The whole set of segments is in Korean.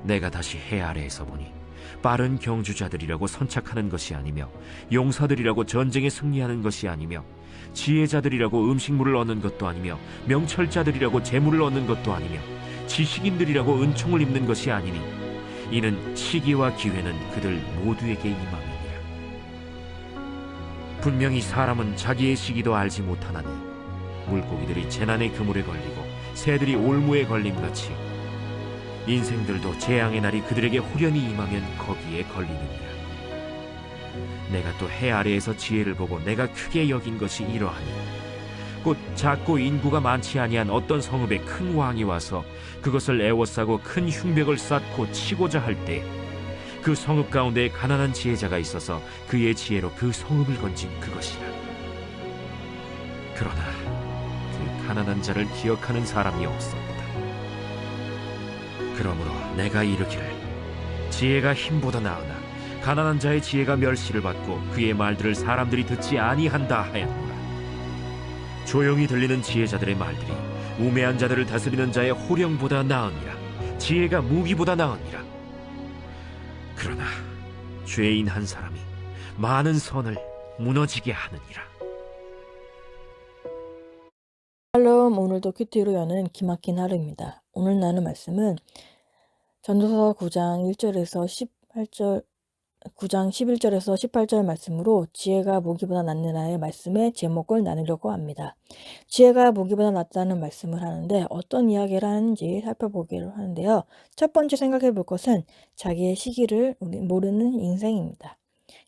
내가 다시 해 아래에서 보니 빠른 경주자들이라고 선착하는 것이 아니며 용사들이라고 전쟁에 승리하는 것이 아니며 지혜자들이라고 음식물을 얻는 것도 아니며 명철자들이라고 재물을 얻는 것도 아니며 지식인들이라고 은총을 입는 것이 아니니 이는 시기와 기회는 그들 모두에게 임함이니라. 분명히 사람은 자기의 시기도 알지 못하나니 물고기들이 재난의 그물에 걸리고 새들이 올무에 걸림같이 인생들도 재앙의 날이 그들에게 호련히 임하면 거기에 걸리느니라. 내가 또 해 아래에서 지혜를 보고 내가 크게 여긴 것이 이러하니 곧 작고 인구가 많지 아니한 어떤 성읍에 큰 왕이 와서 그것을 애워싸고 큰 흉벽을 쌓고 치고자 할 때 그 성읍 가운데 가난한 지혜자가 있어서 그의 지혜로 그 성읍을 건진 그것이라. 그러나 그 가난한 자를 기억하는 사람이 없었다. 그러므로 내가 이르기를 지혜가 힘보다 나으나 가난한 자의 지혜가 멸시를 받고 그의 말들을 사람들이 듣지 아니한다 하였노라. 조용히 들리는 지혜자들의 말들이 우매한 자들을 다스리는 자의 호령보다 나으니라. 지혜가 무기보다 나으니라. 그러나 죄인 한 사람이 많은 선을 무너지게 하느니라. 샬롬, 오늘도 큐티로 여는 기막힌 하루입니다. 오늘 나눌 말씀은 전도서 9장 11절에서 18절 말씀으로 지혜가 무기보다 낫느라의 말씀의 제목을 나누려고 합니다. 지혜가 무기보다 낫다는 말씀을 하는데 어떤 이야기를 하는지 살펴보기로 하는데요. 첫 번째 생각해 볼 것은 자기의 시기를 모르는 인생입니다.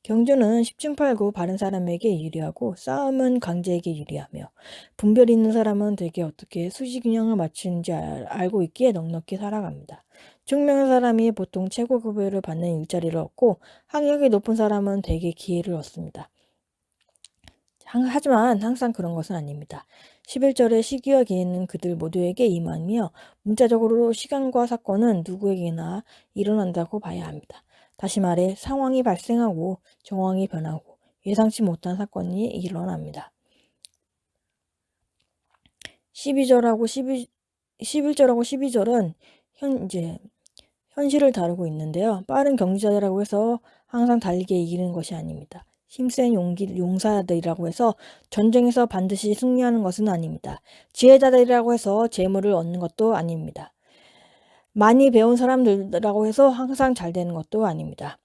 경주는 10중8구 바른 사람에게 유리하고 싸움은 강제에게 유리하며 분별 있는 사람은 되게 어떻게 수지균형을 맞추는지 알고 있기에 넉넉히 살아갑니다. 총명한 사람이 보통 최고급여를 받는 일자리를 얻고 학력이 높은 사람은 대개 기회를 얻습니다. 하지만 항상 그런 것은 아닙니다. 11절의 시기와 기회는 그들 모두에게 임하며 문자적으로 시간과 사건은 누구에게나 일어난다고 봐야 합니다. 다시 말해 상황이 발생하고 정황이 변하고 예상치 못한 사건이 일어납니다. 11절하고 12절은 현실을 다루고 있는데요. 빠른 경주자들이라고 해서 항상 달리기에 이기는 것이 아닙니다. 힘센 용사들이라고 해서 전쟁에서 반드시 승리하는 것은 아닙니다. 지혜자들이라고 해서 재물을 얻는 것도 아닙니다. 많이 배운 사람들이라고 해서 항상 잘 되는 것도 아닙니다.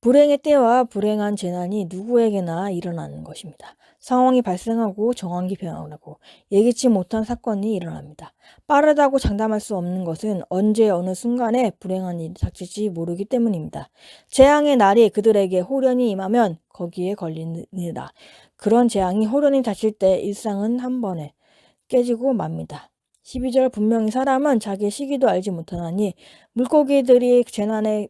불행의 때와 불행한 재난이 누구에게나 일어나는 것입니다. 상황이 발생하고 정황이 변하고 예기치 못한 사건이 일어납니다. 빠르다고 장담할 수 없는 것은 언제 어느 순간에 불행한 일이 닥칠지 모르기 때문입니다. 재앙의 날이 그들에게 호련히 임하면 거기에 걸리느라. 그런 재앙이 호련히 닥칠 때 일상은 한 번에 깨지고 맙니다. 12절 분명히 사람은 자기의 시기도 알지 못하나니 물고기들이 재난의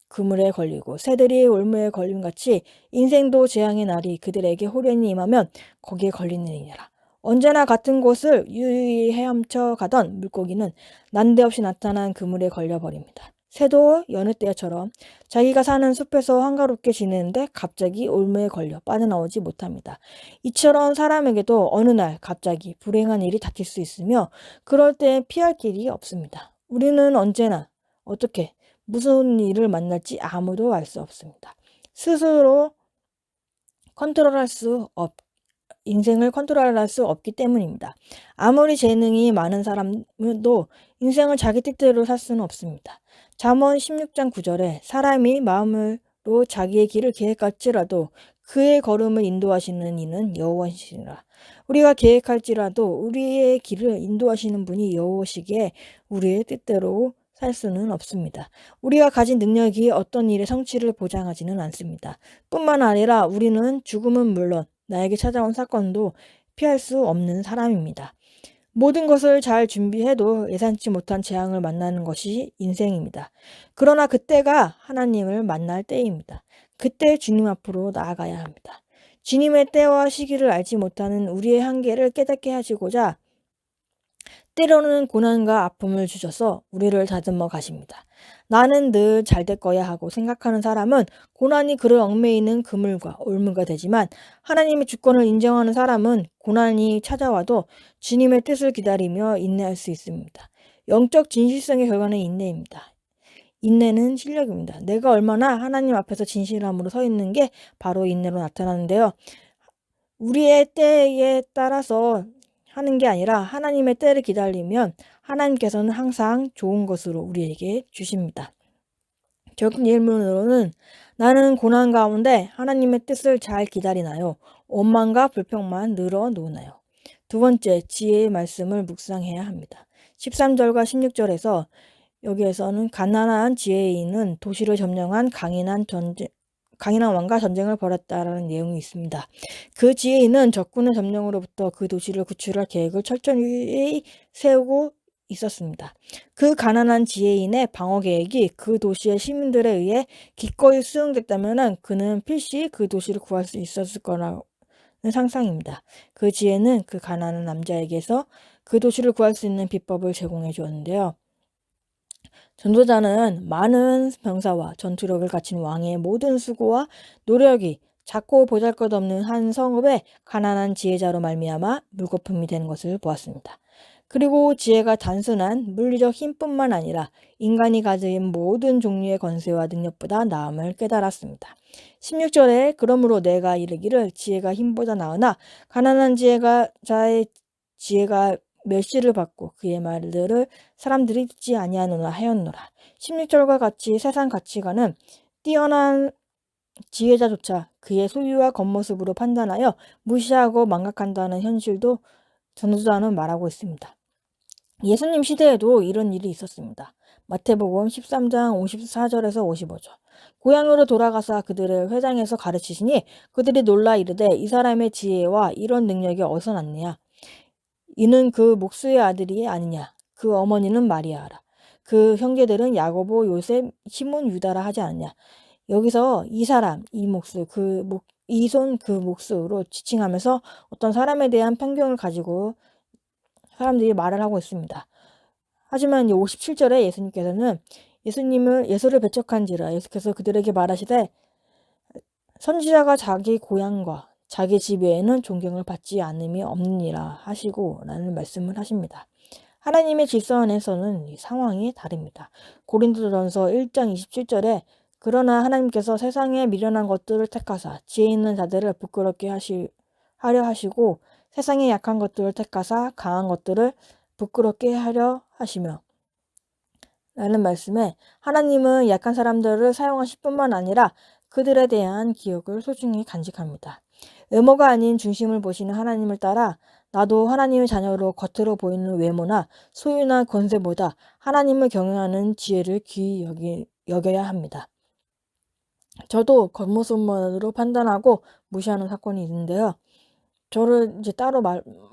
그물에 걸리고 새들이 올무에 걸림같이 인생도 재앙의 날이 그들에게 호련히 임하면 거기에 걸리느니라. 언제나 같은 곳을 유유히 헤엄쳐 가던 물고기는 난데없이 나타난 그물에 걸려버립니다. 새도 여느 때처럼 자기가 사는 숲에서 한가롭게 지내는데 갑자기 올무에 걸려 빠져나오지 못합니다. 이처럼 사람에게도 어느 날 갑자기 불행한 일이 닥칠 수 있으며 그럴 때 피할 길이 없습니다. 우리는 언제나 어떻게 무슨 일을 만날지 아무도 알 수 없습니다. 스스로 인생을 컨트롤할 수 없기 때문입니다. 아무리 재능이 많은 사람도 인생을 자기 뜻대로 살 수는 없습니다. 잠언 16장 9절에 사람이 마음으로 자기의 길을 계획할지라도 그의 걸음을 인도하시는 이는 여호와시니라. 우리가 계획할지라도 우리의 길을 인도하시는 분이 여호와시기에 우리의 뜻대로 살 수는 없습니다. 우리가 가진 능력이 어떤 일의 성취를 보장하지는 않습니다. 뿐만 아니라 우리는 죽음은 물론 나에게 찾아온 사건도 피할 수 없는 사람입니다. 모든 것을 잘 준비해도 예상치 못한 재앙을 만나는 것이 인생입니다. 그러나 그때가 하나님을 만날 때입니다. 그때 주님 앞으로 나아가야 합니다. 주님의 때와 시기를 알지 못하는 우리의 한계를 깨닫게 하시고자 때로는 고난과 아픔을 주셔서 우리를 다듬어 가십니다. 나는 늘 잘 될 거야 하고 생각하는 사람은 고난이 그를 얽매이는 그물과 올무가 되지만 하나님의 주권을 인정하는 사람은 고난이 찾아와도 주님의 뜻을 기다리며 인내할 수 있습니다. 영적 진실성의 결과는 인내입니다. 인내는 실력입니다. 내가 얼마나 하나님 앞에서 진실함으로 서 있는 게 바로 인내로 나타나는데요. 우리의 때에 따라서 하는 게 아니라 하나님의 때를 기다리면 하나님께서는 항상 좋은 것으로 우리에게 주십니다. 적은 예문으로는 나는 고난 가운데 하나님의 뜻을 잘 기다리나요? 원망과 불평만 늘어놓나요? 두 번째, 지혜의 말씀을 묵상해야 합니다. 13절과 16절에서 여기에서는 가난한 지혜인은 도시를 점령한 강인한 왕과 전쟁을 벌였다라는 내용이 있습니다. 그 지혜인은 적군의 점령으로부터 그 도시를 구출할 계획을 철저히 세우고 있었습니다. 그 가난한 지혜인의 방어 계획이 그 도시의 시민들에 의해 기꺼이 수용됐다면 그는 필시 그 도시를 구할 수 있었을 거라는 상상입니다. 그 지혜는 그 가난한 남자에게서 그 도시를 구할 수 있는 비법을 제공해 주었는데요. 전도자는 많은 병사와 전투력을 갖춘 왕의 모든 수고와 노력이 작고 보잘것없는 한 성읍의 가난한 지혜자로 말미암아 물거품이 되는 것을 보았습니다. 그리고 지혜가 단순한 물리적 힘뿐만 아니라 인간이 가진 모든 종류의 권세와 능력보다 나음을 깨달았습니다. 16절에 그러므로 내가 이르기를 지혜가 힘보다 나으나 가난한 자의 지혜가 멸시를 받고 그의 말들을 사람들이 듣지 아니하노라 하였노라. 16절과 같이 세상 가치관은 뛰어난 지혜자조차 그의 소유와 겉모습으로 판단하여 무시하고 망각한다는 현실도 전도자는 말하고 있습니다. 예수님 시대에도 이런 일이 있었습니다. 마태복음 13장 54절에서 55절. 고향으로 돌아가사 그들을 회당에서 가르치시니 그들이 놀라 이르되 이 사람의 지혜와 이런 능력이 어디서 났느냐. 이는 그 목수의 아들이 아니냐. 그 어머니는 마리아라. 그 형제들은 야고보, 요셉, 시몬, 유다라 하지 않느냐. 여기서 이 사람, 이 목수, 이 손 그 목수로 지칭하면서 어떤 사람에 대한 편견을 가지고 사람들이 말을 하고 있습니다. 하지만 57절에 예수님께서는 예수를 배척한지라 예수께서 그들에게 말하시되 선지자가 자기 고향과 자기 집 외에는 존경을 받지 않음이 없느니라 하시고 라는 말씀을 하십니다. 하나님의 질서 안에서는 상황이 다릅니다. 고린도전서 1장 27절에 그러나 하나님께서 세상에 미련한 것들을 택하사 지혜 있는 자들을 부끄럽게 하려 하시고 세상에 약한 것들을 택하사 강한 것들을 부끄럽게 하려 하시며 라는 말씀에 하나님은 약한 사람들을 사용하실 뿐만 아니라 그들에 대한 기억을 소중히 간직합니다. 외모가 아닌 중심을 보시는 하나님을 따라 나도 하나님의 자녀로 겉으로 보이는 외모나 소유나 권세보다 하나님을 경외하는 지혜를 귀히 여겨야 합니다. 저도 겉모습만으로 판단하고 무시하는 사건이 있는데요. 저를 이제 따로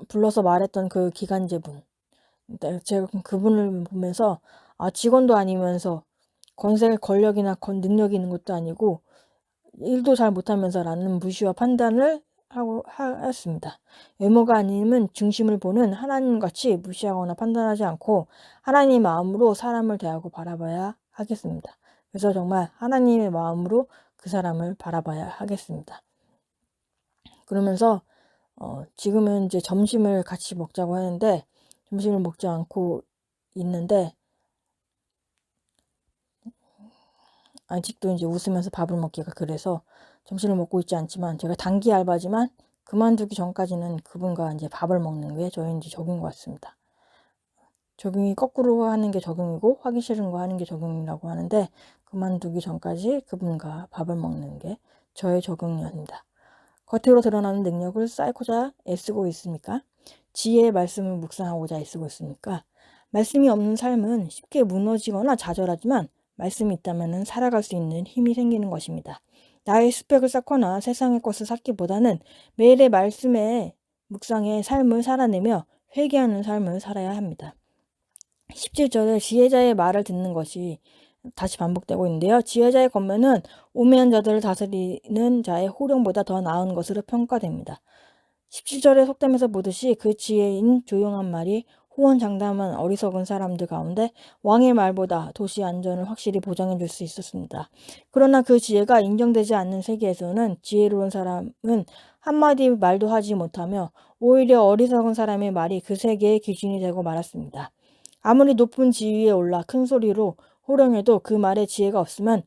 불러서 말했던 그 기간제분. 제가 그분을 보면서 직원도 아니면서 권력이나 능력이 있는 것도 아니고 일도 잘 못하면서 라는 무시와 판단을 하였습니다. 외모가 아니면 중심을 보는 하나님같이 무시하거나 판단하지 않고 하나님의 마음으로 사람을 대하고 바라봐야 하겠습니다. 그래서 정말 하나님의 마음으로 그 사람을 바라봐야 하겠습니다. 그러면서 지금은 이제 점심을 같이 먹자고 하는데 점심을 먹지 않고 있는데 아직도 이제 웃으면서 밥을 먹기가 그래서 점심을 먹고 있지 않지만 제가 단기 알바지만 그만두기 전까지는 그분과 이제 밥을 먹는 게 저희 이제 적인 것 같습니다. 적용이 거꾸로 하는 게 적용이고 하기 싫은 거 하는 게 적용이라고 하는데 그만두기 전까지 그분과 밥을 먹는 게 저의 적용이었습니다. 겉으로 드러나는 능력을 쌓고자 애쓰고 있습니까? 지혜의 말씀을 묵상하고자 애쓰고 있습니까? 말씀이 없는 삶은 쉽게 무너지거나 좌절하지만 말씀이 있다면 살아갈 수 있는 힘이 생기는 것입니다. 나의 스펙을 쌓거나 세상의 것을 쌓기보다는 매일의 말씀에 묵상의 삶을 살아내며 회개하는 삶을 살아야 합니다. 17절에 지혜자의 말을 듣는 것이 다시 반복되고 있는데요. 지혜자의 권면은 오매한 자들을 다스리는 자의 호령보다 더 나은 것으로 평가됩니다. 17절의 속담에서 보듯이 그 지혜인 조용한 말이 호언장담한 어리석은 사람들 가운데 왕의 말보다 도시 안전을 확실히 보장해 줄 수 있었습니다. 그러나 그 지혜가 인정되지 않는 세계에서는 지혜로운 사람은 한마디 말도 하지 못하며 오히려 어리석은 사람의 말이 그 세계의 기준이 되고 말았습니다. 아무리 높은 지위에 올라 큰 소리로 호령해도 그 말에 지혜가 없으면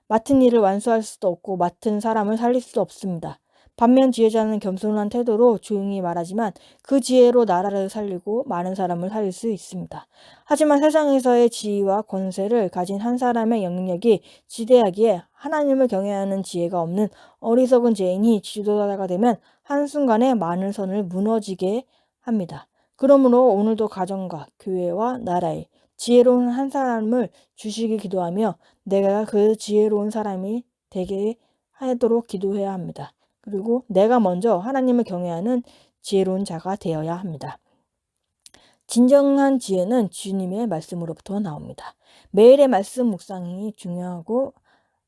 맡은 일을 완수할 수도 없고 맡은 사람을 살릴 수도 없습니다. 반면 지혜자는 겸손한 태도로 조용히 말하지만 그 지혜로 나라를 살리고 많은 사람을 살릴 수 있습니다. 하지만 세상에서의 지위와 권세를 가진 한 사람의 영향력이 지대하기에 하나님을 경외하는 지혜가 없는 어리석은 죄인이 지도자가 되면 한순간에 많은 선을 무너지게 합니다. 그러므로 오늘도 가정과 교회와 나라에 지혜로운 한 사람을 주시길 기도하며 내가 그 지혜로운 사람이 되게 하도록 기도해야 합니다. 그리고 내가 먼저 하나님을 경외하는 지혜로운 자가 되어야 합니다. 진정한 지혜는 주님의 말씀으로부터 나옵니다. 매일의 말씀 묵상이 중요하고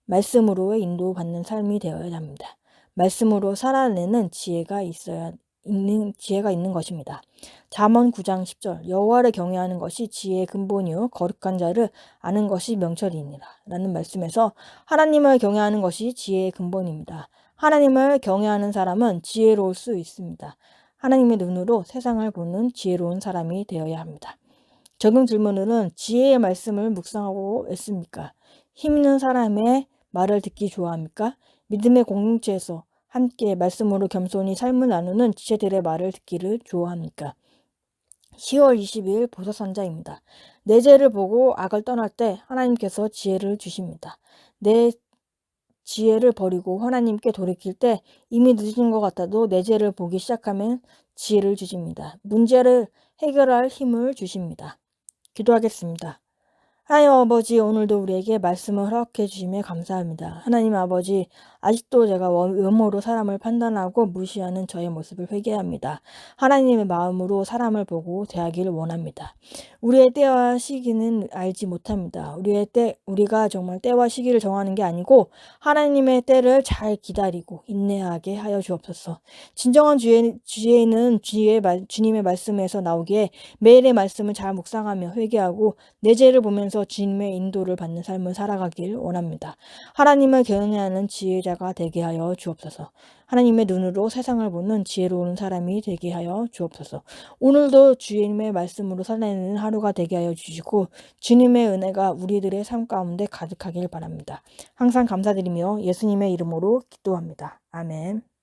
말씀으로의 인도받는 삶이 되어야 합니다. 말씀으로 살아내는 지혜가 있는 것입니다. 잠언 9장 10절 여호와를 경외하는 것이 지혜의 근본이요 거룩한 자를 아는 것이 명철이니라 라는 말씀에서 하나님을 경외하는 것이 지혜의 근본입니다. 하나님을 경외하는 사람은 지혜로울 수 있습니다. 하나님의 눈으로 세상을 보는 지혜로운 사람이 되어야 합니다. 적용 질문으로는 지혜의 말씀을 묵상하고 있습니까? 힘 있는 사람의 말을 듣기 좋아합니까? 믿음의 공동체에서 함께 말씀으로 겸손히 삶을 나누는 지체들의 말을 듣기를 좋아합니까? 10월 22일 보석선자입니다. 내 죄를 보고 악을 떠날 때 하나님께서 지혜를 주십니다. 내 지혜를 버리고 하나님께 돌이킬 때 이미 늦은 것 같아도 내 죄를 보기 시작하면 지혜를 주십니다. 문제를 해결할 힘을 주십니다. 기도하겠습니다. 하나님 아버지, 오늘도 우리에게 말씀을 허락해 주심에 감사합니다. 하나님 아버지, 아직도 제가 외모로 사람을 판단하고 무시하는 저의 모습을 회개합니다. 하나님의 마음으로 사람을 보고 대하기를 원합니다. 우리의 때와 시기는 알지 못합니다. 우리가 정말 때와 시기를 정하는 게 아니고 하나님의 때를 잘 기다리고 인내하게 하여 주옵소서. 진정한 지혜는 주님의 말씀에서 나오기에 매일의 말씀을 잘 묵상하며 회개하고 내 죄를 보면서 주님의 인도를 받는 삶을 살아가길 원합니다. 하나님을 경외하는 지혜자가 되게 하여 주옵소서. 하나님의 눈으로 세상을 보는 지혜로운 사람이 되게 하여 주옵소서. 오늘도 주님의 말씀으로 살아내는 하루가 되게 하여 주시고 주님의 은혜가 우리들의 삶 가운데 가득하길 바랍니다. 항상 감사드리며 예수님의 이름으로 기도합니다. 아멘.